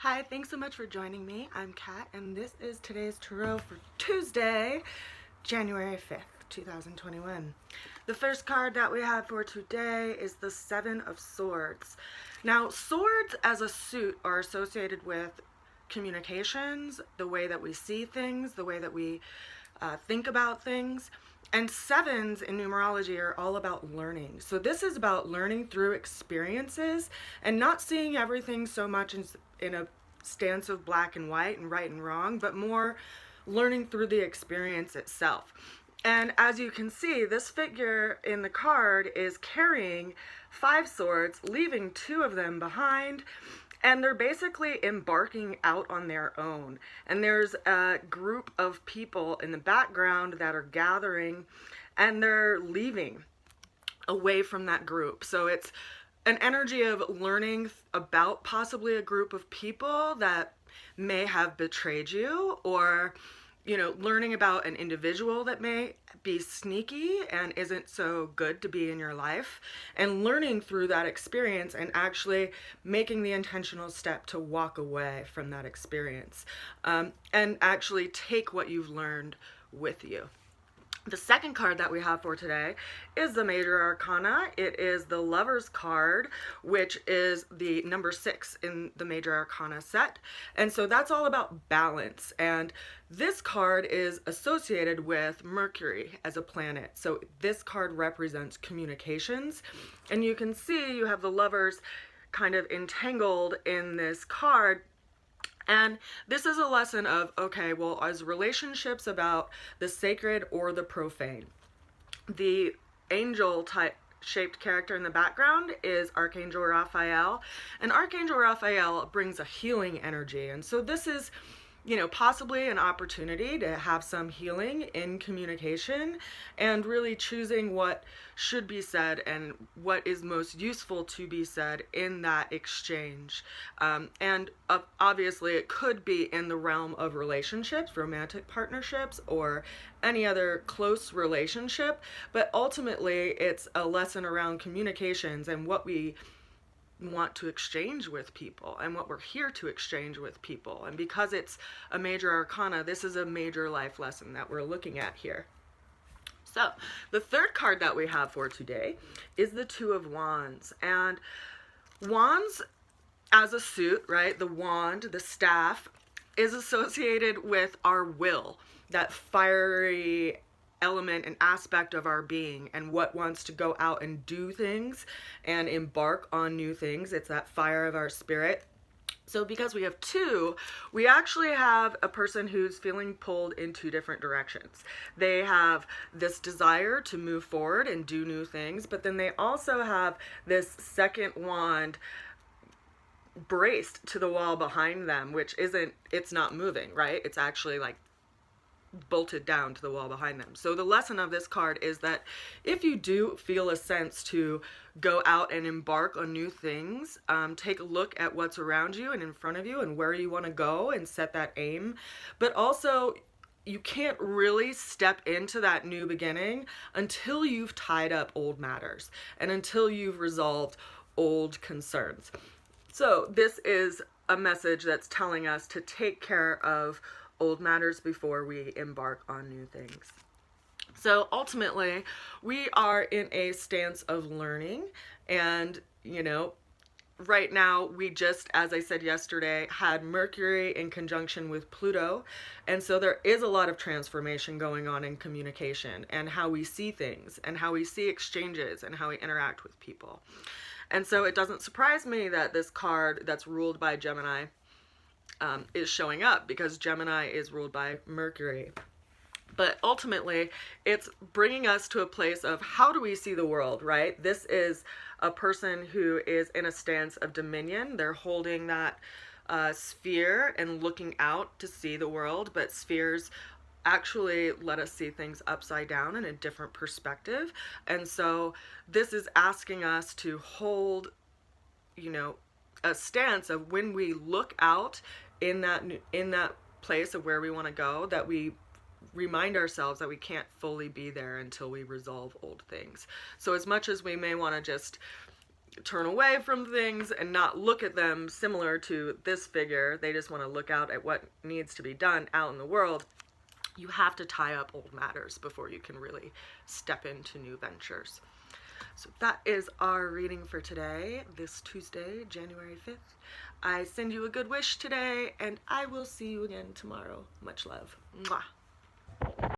Hi, thanks so much for joining me. I'm Kat, and this is today's tarot for Tuesday, January 5th, 2021. The first card that we have for today is the Seven of Swords. Now, swords as a suit are associated with communications, the way that we see things, the way that we think about things. And sevens in numerology are all about learning. So this is about learning through experiences and not seeing everything so much in a stance of black and white and right and wrong, but more learning through the experience itself. And as you can see, this figure in the card is carrying 5 swords, leaving 2 of them behind, and they're basically embarking out on their own. And there's a group of people in the background that are gathering, and they're leaving away from that group. So it's an energy of learning about possibly a group of people that may have betrayed you, or learning about an individual that may be sneaky and isn't so good to be in your life, and learning through that experience and actually making the intentional step to walk away from that experience, and actually take what you've learned with you. The second card that we have for today is the Major Arcana. It is the Lover's card, which is the number 6 in the Major Arcana set. And so that's all about balance. And this card is associated with Mercury as a planet. So this card represents communications. And you can see you have the Lovers kind of entangled in this card. And this is a lesson of, okay, well, is relationships about the sacred or the profane? The angel type shaped character in the background is Archangel Raphael, and Archangel Raphael brings a healing energy. And so this is, possibly an opportunity to have some healing in communication and really choosing what should be said and what is most useful to be said in that exchange. And obviously it could be in the realm of relationships, romantic partnerships, or any other close relationship, but ultimately it's a lesson around communications and what we want to exchange with people and what we're here to exchange with people. And because it's a major arcana, this is a major life lesson that we're looking at here. So the third card that we have for today is the Two of Wands. And wands as a suit, right? The wand, the staff, is associated with our will, that fiery element and aspect of our being, and what wants to go out and do things and embark on new things. It's that fire of our spirit. So because we have 2, we actually have a person who's feeling pulled in 2 different directions. They have this desire to move forward and do new things, but then they also have this second wand braced to the wall behind them, which it's not moving, right? It's actually like bolted down to the wall behind them. So the lesson of this card is that if you do feel a sense to go out and embark on new things, take a look at what's around you and in front of you and where you want to go and set that aim. But also, you can't really step into that new beginning until you've tied up old matters and until you've resolved old concerns. So this is a message that's telling us to take care of old matters before we embark on new things. So ultimately, we are in a stance of learning, and right now we just, as I said yesterday, had Mercury in conjunction with Pluto, and so there is a lot of transformation going on in communication and how we see things and how we see exchanges and how we interact with people. And so it doesn't surprise me that this card that's ruled by Gemini is showing up, because Gemini is ruled by Mercury. But ultimately, it's bringing us to a place of how do we see the world, right? This is a person who is in a stance of dominion. They're holding that sphere and looking out to see the world, but spheres actually let us see things upside down in a different perspective. And so this is asking us to hold, a stance of when we look out in that place of where we want to go, that we remind ourselves that we can't fully be there until we resolve old things. So as much as we may want to just turn away from things and not look at them similar to this figure. They just want to look out at what needs to be done out in the world. You have to tie up old matters before you can really step into new ventures. So that is our reading for today, this Tuesday, January 5th. I send you a good wish today, and I will see you again tomorrow. Much love. Mwah.